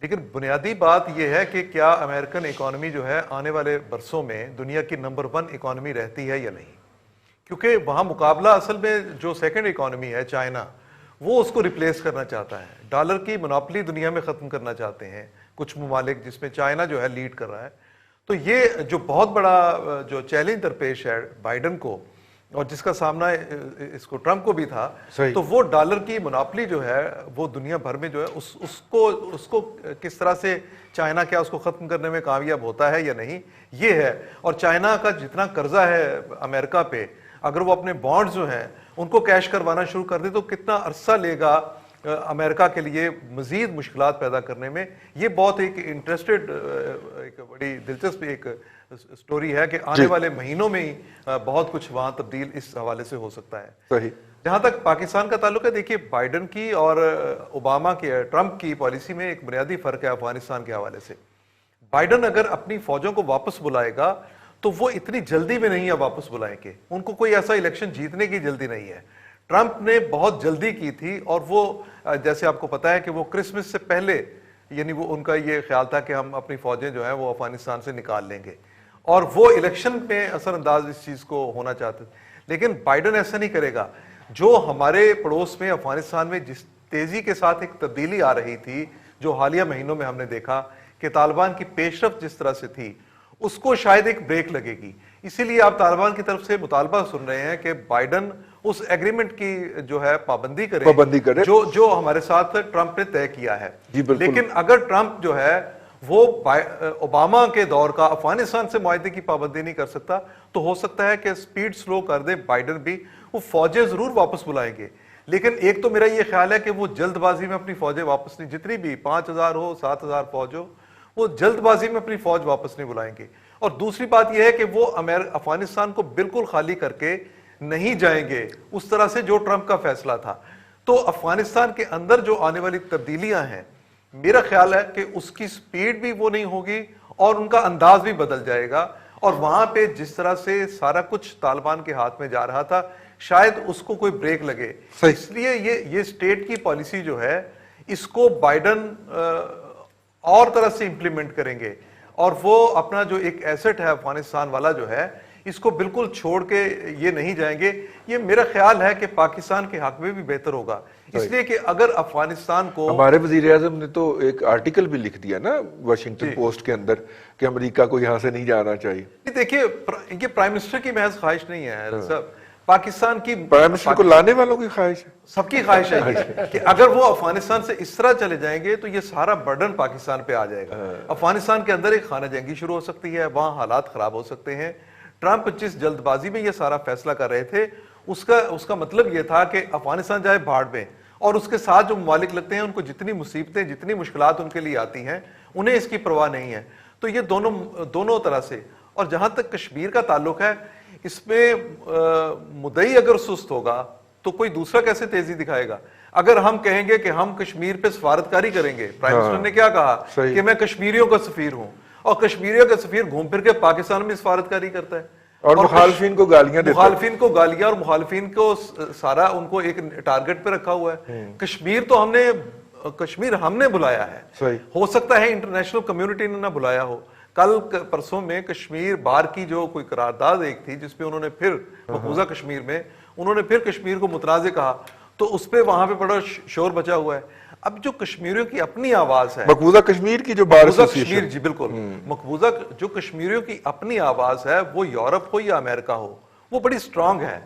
لیکن بنیادی بات یہ ہے کہ کیا امریکن اکانومی جو ہے آنے والے برسوں میں دنیا کی نمبر 1 اکانومی رہتی ہے یا نہیں. کیونکہ وہاں مقابلہ اصل میں جو سیکنڈ اکانومی ہے چائنا, وہ اس کو ریپلیس کرنا چاہتا ہے. ڈالر کی منوپلی دنیا میں ختم کرنا چاہتے ہیں کچھ ممالک, جس میں چائنا جو ہے لیڈ کر رہا ہے. تو یہ جو بہت بڑا جو چیلنج درپیش ہے بائیڈن کو, اور جس کا سامنا اس کو ٹرمپ کو بھی تھا, تو وہ ڈالر کی منوپلی جو ہے وہ دنیا بھر میں جو ہے اس کو کس طرح سے چائنا کیا اس کو ختم کرنے میں کامیاب ہوتا ہے یا نہیں, یہ ہے. اور چائنا کا جتنا قرضہ ہے امریکہ پہ, اگر وہ اپنے بانڈز جو ہیں ان کو کیش کروانا شروع کر دے تو کتنا عرصہ لے گا امریکہ کے لیے مزید مشکلات پیدا کرنے میں. یہ بہت ایک انٹرسٹڈ, ایک بڑی دلچسپ ایک سٹوری ہے کہ آنے والے مہینوں میں ہی بہت کچھ وہاں تبدیل اس حوالے سے ہو سکتا ہے. صحیح. جہاں تک پاکستان کا تعلق ہے, دیکھیے بائیڈن کی اور اوباما کی, ٹرمپ کی پالیسی میں ایک بنیادی فرق ہے افغانستان کے حوالے سے. بائیڈن اگر اپنی فوجوں کو واپس بلائے گا تو وہ اتنی جلدی میں نہیں ہے واپس بلائیں گے, ان کو کوئی ایسا الیکشن جیتنے کی جلدی نہیں ہے. ٹرمپ نے بہت جلدی کی تھی, اور وہ جیسے آپ کو پتا ہے کہ وہ کرسمس سے پہلے, یعنی وہ ان کا یہ خیال تھا کہ ہم اپنی فوجیں جو ہیں وہ افغانستان سے نکال لیں گے, اور وہ الیکشن میں اثر انداز اس چیز کو ہونا چاہتے تھے. لیکن بائیڈن ایسا نہیں کرے گا. جو ہمارے پڑوس میں افغانستان میں جس تیزی کے ساتھ ایک تبدیلی آ رہی تھی, جو حالیہ مہینوں میں ہم نے دیکھا کہ طالبان کی پیش رفت جس طرح سے تھی, اس کو شاید ایک بریک لگے گی. اسی لیے آپ طالبان کی طرف سے مطالبہ سن رہے ہیں کہ بائیڈن اس ایگریمنٹ کی جو ہے پابندی کرے جو ہمارے ساتھ ٹرمپ نے طے کیا ہے. لیکن اگر ٹرمپ جو ہے وہ اوباما کے دور کا افغانستان سے معاہدے کی پابندی نہیں کر سکتا, تو ہو سکتا ہے کہ سپیڈ سلو کر دے بائیڈن بھی. وہ فوجیں ضرور واپس بلائیں گے, لیکن ایک تو میرا یہ خیال ہے کہ وہ جلد بازی میں اپنی فوجیں واپس نہیں, جتنی بھی 5000 ہو 7000 فوج ہو, وہ جلد بازی میں اپنی فوج واپس نہیں بلائیں گے. اور دوسری بات یہ ہے کہ وہ افغانستان کو بالکل خالی کر کے نہیں جائیں گے اس طرح سے جو ٹرمپ کا فیصلہ تھا. تو افغانستان کے اندر جو آنے والی تبدیلیاں ہیں, میرا خیال ہے کہ اس کی سپیڈ بھی وہ نہیں ہوگی اور ان کا انداز بھی بدل جائے گا. اور وہاں پہ جس طرح سے سارا کچھ طالبان کے ہاتھ میں جا رہا تھا, شاید اس کو کوئی بریک لگے. اس لیے یہ اسٹیٹ کی پالیسی جو ہے, اس کو بائیڈن اور طرح سے امپلیمنٹ کریں گے, اور وہ اپنا جو ایک ایسٹ ہے افغانستان والا جو ہے, اس کو بالکل چھوڑ کے یہ نہیں جائیں گے. یہ میرا خیال ہے کہ پاکستان کے حق میں بھی بہتر ہوگا, اس لیے کہ اگر افغانستان کو, ہمارے وزیر اعظم نے تو ایک آرٹیکل بھی لکھ دیا نا واشنگٹن پوسٹ کے اندر کہ امریکہ کو یہاں سے نہیں جانا چاہیے. دیکھیے یہ پرائم منسٹر کی محض خواہش نہیں ہے صاحب, پاکستان کی پرائم منسٹر کو لانے والوں کی خواہش ہے, سب کی خواہش ہے کہ اگر وہ افغانستان سے اس طرح چلے جائیں گے تو یہ سارا برڈن پاکستان پہ آ جائے گا. افغانستان کے اندر ایک خانہ جنگی شروع ہو سکتی ہے, وہاں حالات خراب ہو سکتے ہیں. ٹرمپ جس جلد بازی میں یہ سارا فیصلہ کر رہے تھے, اس کا مطلب یہ تھا کہ افغانستان جائے بھاڑ میں, اور اس کے ساتھ جو ممالک لگتے ہیں ان کو جتنی مصیبتیں, جتنی مشکلات ان کے لیے آتی ہیں, انہیں اس کی پرواہ نہیں ہے. تو یہ دونوں طرح سے. اور جہاں تک کشمیر کا تعلق ہے, اس میں مدعی اگر سست ہوگا تو کوئی دوسرا کیسے تیزی دکھائے گا. اگر ہم کہیں گے کہ ہم کشمیر پہ سفارتکاری کریں گے, پرائم منسٹر نے کیا کہا کہ میں کشمیریوں کا سفیر ہوں, اور کشمیریوں کا سفیر گھوم پھر کے پاکستان میں سفارتکاری کرتا ہے, اور مخالفین کو گالیاں دیتا ہے, مخالفین کو گالیاں, اور مخالفین کو سارا ان کو ایک ٹارگٹ پہ رکھا ہوا ہے. کشمیر ہم نے بلایا ہے, ہو سکتا ہے انٹرنیشنل کمیونٹی نے نہ بلایا ہو. کل پرسوں میں کشمیر بار کی جو کوئی قرارداد ایک تھی, جس پہ انہوں نے پھر مقبوضہ کشمیر میں انہوں نے پھر کشمیر کو متنازع کہا, تو اس پہ وہاں پہ بڑا شور بچا ہوا ہے. اب جو کشمیریوں کی اپنی آواز ہے, مقبوضہ کشمیر کی جو بار کشمیر, جی بالکل, مقبوضہ جو کشمیریوں کی اپنی آواز ہے, وہ یورپ ہو یا امریکہ ہو, وہ بڑی سٹرونگ ہے.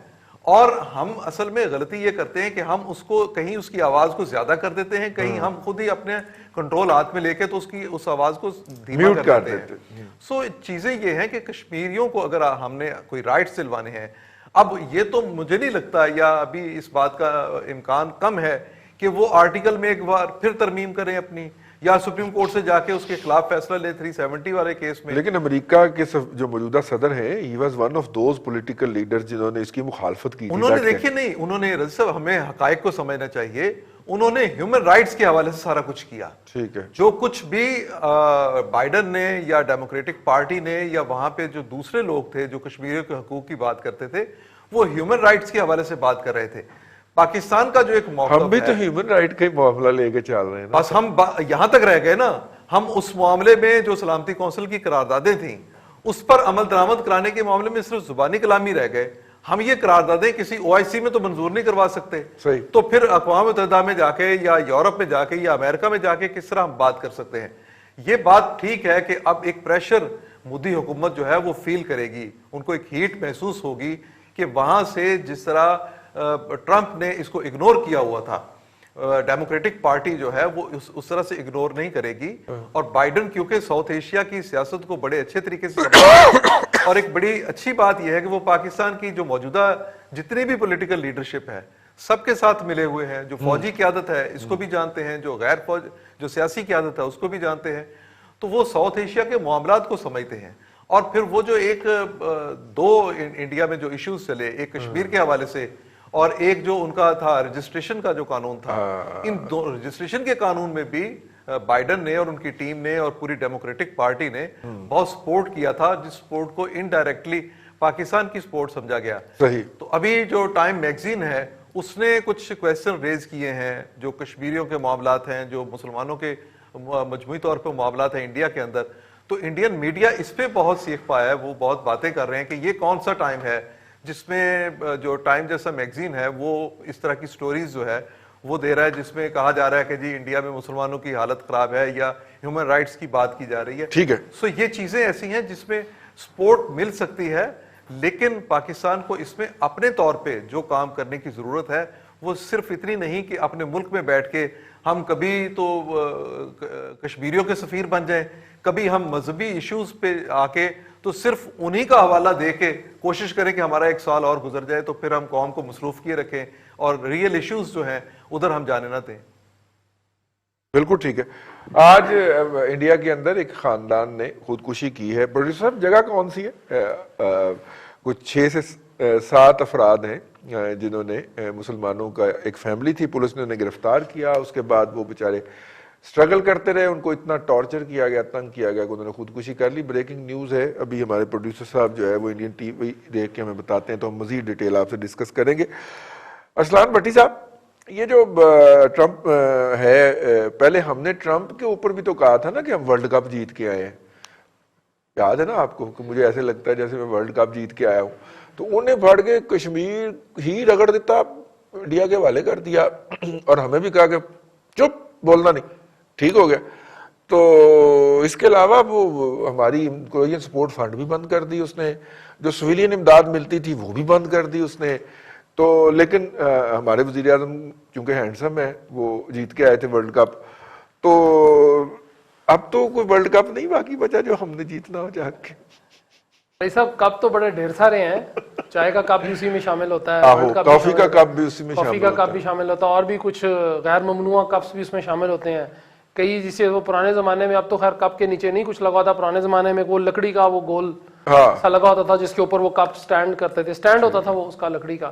اور ہم اصل میں غلطی یہ کرتے ہیں کہ ہم اس کو کہیں اس کی آواز کو زیادہ کر دیتے ہیں, کہیں ہم خود ہی اپنے کنٹرول ہاتھ میں لے کے تو اس آواز کو دھیما کر دیتے ہیں. سو چیزیں یہ ہیں کہ کشمیریوں کو اگر ہم نے کوئی رائٹس دلوانے ہیں, اب یہ تو مجھے نہیں لگتا, یا ابھی اس بات کا امکان کم ہے کہ وہ آرٹیکل میں ایک بار پھر ترمیم کریں اپنی, یا سپریم کورٹ سے جا کے اس کے خلاف فیصلہ لے 370 والے کیس میں. لیکن امریکہ کے جو موجودہ صدر ہیں, he was one of those political leaders جنہوں نے اس کی مخالفت کی تھی. انہوں نے دیکھیے نہیں, انہوں نے رضی صاحب ہمیں حقائق کو سمجھنا چاہیے, انہوں نے ہیومن رائٹس کے حوالے سے سارا کچھ کیا. ٹھیک ہے, جو کچھ بھی بائیڈن نے یا ڈیموکریٹک پارٹی نے یا وہاں پہ جو دوسرے لوگ تھے جو کشمیریوں کے حقوق کی بات کرتے تھے, وہ ہیومن رائٹس کے حوالے سے بات کر رہے تھے. پاکستان کا جو ایک موقف ہم بھی تو ہیومن رائٹ کا ہی معاملہ لے کے چل رہے ہیں نا. بس ہم یہاں تک رہ گئے نا, ہم اس معاملے میں جو سلامتی کونسل کی قراردادیں تھیں اس پر عمل درآمد کرانے کے معاملے میں صرف زبانی کلامی رہ گئے. ہم یہ قراردادیں کسی OIC میں تو منظور نہیں کروا سکتے, صحیح. تو پھر اقوام متحدہ میں جا کے یا یورپ میں جا کے یا امریکہ میں جا کے کس طرح ہم بات کر سکتے ہیں؟ یہ بات ٹھیک ہے کہ اب ایک پریشر مودی حکومت جو ہے وہ فیل کرے گی, ان کو ایک ہیٹ محسوس ہوگی کہ وہاں سے جس طرح ٹرمپ نے اس کو اگنور کیا ہوا تھا, ڈیموکریٹک پارٹی جو ہے وہ اس طرح سے اگنور نہیں کرے گی. اور بائیڈن کیونکہ ساؤتھ ایشیا کی سیاست کو بڑے اچھے طریقے سے اور ایک بڑی اچھی بات یہ ہے کہ وہ پاکستان کی جو موجودہ جتنی بھی پولیٹیکل لیڈرشپ ہے سب کے ساتھ ملے ہوئے ہیں. جو فوجی قیادت ہے اس کو بھی جانتے ہیں, جو غیر فوج جو سیاسی قیادت ہے اس کو بھی جانتے ہیں, تو وہ ساؤتھ ایشیا کے معاملات کو سمجھتے ہیں. اور پھر وہ جو ایک دو انڈیا میں جو ایشوز چلے, ایک کشمیر کے حوالے سے اور ایک جو ان کا تھا رجسٹریشن کا جو قانون تھا, ان دو رجسٹریشن کے قانون میں بھی بائیڈن نے اور ان کی ٹیم نے اور پوری ڈیموکریٹک پارٹی نے بہت سپورٹ کیا تھا, جس سپورٹ کو انڈائریکٹلی پاکستان کی سپورٹ سمجھا گیا. صحیح. تو ابھی جو ٹائم میگزین ہے اس نے کچھ کویسچن ریز کیے ہیں جو کشمیریوں کے معاملات ہیں, جو مسلمانوں کے مجموعی طور پہ معاملات ہیں انڈیا کے اندر. تو انڈین میڈیا اس پہ بہت سیکھ پایا ہے, وہ بہت باتیں کر رہے ہیں کہ یہ کون سا ٹائم ہے جس میں جو ٹائم جیسا میگزین ہے وہ اس طرح کی سٹوریز جو ہے وہ دے رہا ہے, جس میں کہا جا رہا ہے کہ جی انڈیا میں مسلمانوں کی حالت خراب ہے یا ہیومن رائٹس کی بات کی جا رہی ہے. ٹھیک ہے. سو یہ چیزیں ایسی ہیں جس میں سپورٹ مل سکتی ہے, لیکن پاکستان کو اس میں اپنے طور پہ جو کام کرنے کی ضرورت ہے وہ صرف اتنی نہیں کہ اپنے ملک میں بیٹھ کے ہم کبھی تو کشمیریوں کے سفیر بن جائیں, کبھی ہم مذہبی ایشوز پہ آ کے تو صرف انہی کا حوالہ دے کے کوشش کریں کہ ہمارا ایک سال اور گزر جائے تو پھر ہم قوم کو مصروف کیے رکھیں اور ریئل ایشوز جو ہیں ادھر ہم جانے نہ دیں. بالکل ٹھیک ہے. آج انڈیا کے اندر ایک خاندان نے خودکشی کی ہے. پروڈیوسر صاحب جگہ کون سی ہے؟ کچھ 6 سے 7 افراد ہیں جنہوں نے, مسلمانوں کا ایک فیملی تھی, پولیس نے انہیں گرفتار کیا, اس کے بعد وہ بیچارے سٹرگل کرتے رہے, ان کو اتنا ٹارچر کیا گیا, تنگ کیا گیا کہ انہوں نے خودکشی کر لی. بریکنگ نیوز ہے, ابھی ہمارے پروڈیوسر صاحب جو ہے وہ انڈین ٹی وی دیکھ کے ہمیں بتاتے ہیں تو ہم مزید ڈیٹیل آپ سے ڈسکس کریں گے. ارسلان بھٹی صاحب, یہ جو ٹرمپ ہے, پہلے ہم نے ٹرمپ کے اوپر بھی تو کہا تھا نا کہ ہم ورلڈ کپ جیت کے آئے ہیں, یاد ہے نا آپ کو, کہ مجھے ایسے لگتا ہے جیسے میں ورلڈ کپ جیت کے آیا ہوں. تو انہیں پھڑ کے کشمیر ہی رگڑ دیتا, انڈیا کے حوالے کر دیا, اور ہمیں بھی کہا کہ چپ, بولنا نہیں, ٹھیک ہو گیا. تو اس کے علاوہ وہ ہماری کوریئن سپورٹ فنڈ بھی بند کر دی اس نے, جو سویلین امداد ملتی تھی وہ بھی بند کر دی اس نے. تو لیکن ہمارے وزیر اعظم چونکہ ہینڈسم ہے, وہ جیت کے آئے تھے ورلڈ کپ, تو اب تو کوئی ورلڈ کپ نہیں باقی بچا جو ہم نے جیتنا ہو جا کے. بھائی صاحب کپ تو بڑے ڈھیر سارے ہیں, چائے کا کپ بھی اسی میں شامل ہوتا ہے, کافی کا کپ بھی اسی میں شامل ہوتا ہے, کافی کا کپ بھی شامل ہوتا ہے, اور بھی کچھ غیر ممنوع کپس بھی اس میں شامل ہوتے ہیں کئی, جسے وہ پرانے زمانے میں, اب تو خیر کپ کے نیچے نہیں کچھ لگا تھا, پرانے زمانے میں وہ لکڑی کا وہ گول سا لگا ہوتا تھا جس کے اوپر وہ کپ سٹینڈ کرتے تھے, سٹینڈ ہوتا تھا وہ اس کا لکڑی کا.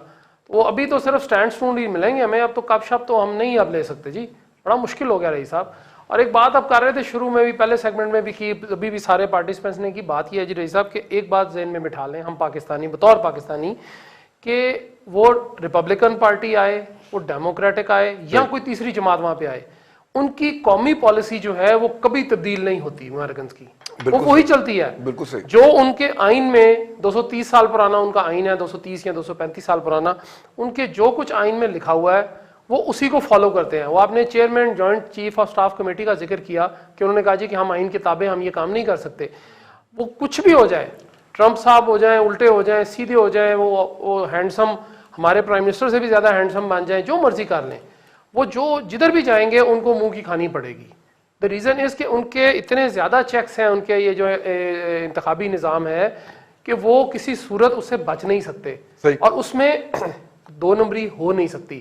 وہ ابھی تو صرف سٹینڈ سٹونڈ ہی ملیں گے ہمیں, اب تو کپ شپ تو ہم نہیں اب لے سکتے جی, بڑا مشکل ہو گیا رہی صاحب. اور ایک بات اب کر رہے تھے شروع میں بھی, پہلے سیگمنٹ میں بھی کی, ابھی بھی سارے پارٹیسپینٹس نے کی, بات یہ ہے جی رہی صاحب کہ ایک بات ذہن میں بٹھا لیں ہم پاکستانی, بطور پاکستانی, کہ وہ ریپبلکن پارٹی آئے, وہ ڈیموکریٹک آئے, یا کوئی تیسری جماعت وہاں پہ آئے, ان کی قومی پالیسی جو ہے وہ کبھی تبدیل نہیں ہوتی امریکنز کی, وہ وہی چلتی ہے. بالکل صحیح. جو ان کے آئین میں 230 سال پرانا ان کا آئین ہے, 230 یا 235 سال پرانا, ان کے جو کچھ آئین میں لکھا ہوا ہے وہ اسی کو فالو کرتے ہیں. وہ آپ نے chairman joint chief of staff committee کا ذکر کیا کہ انہوں نے کہا جی کہ ہم آئین کے تابع ہم یہ کام نہیں کر سکتے. وہ کچھ بھی ہو جائے, ٹرمپ صاحب ہو جائیں, الٹے ہو جائیں, سیدھے ہو جائیں, وہ ہینڈسم ہمارے پرائم منسٹر سے بھی زیادہ ہینڈسم بن جائیں, جو مرضی کر لیں, وہ جو جدھر بھی جائیں گے ان کو منہ کی کھانی پڑے گی. دا ریزن از کہ ان کے اتنے زیادہ چیکس ہیں, ان کے یہ جو انتخابی نظام ہے کہ وہ کسی صورت اس سے بچ نہیں سکتے, اور اس میں 2 نمبری ہو نہیں سکتی.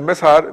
MSR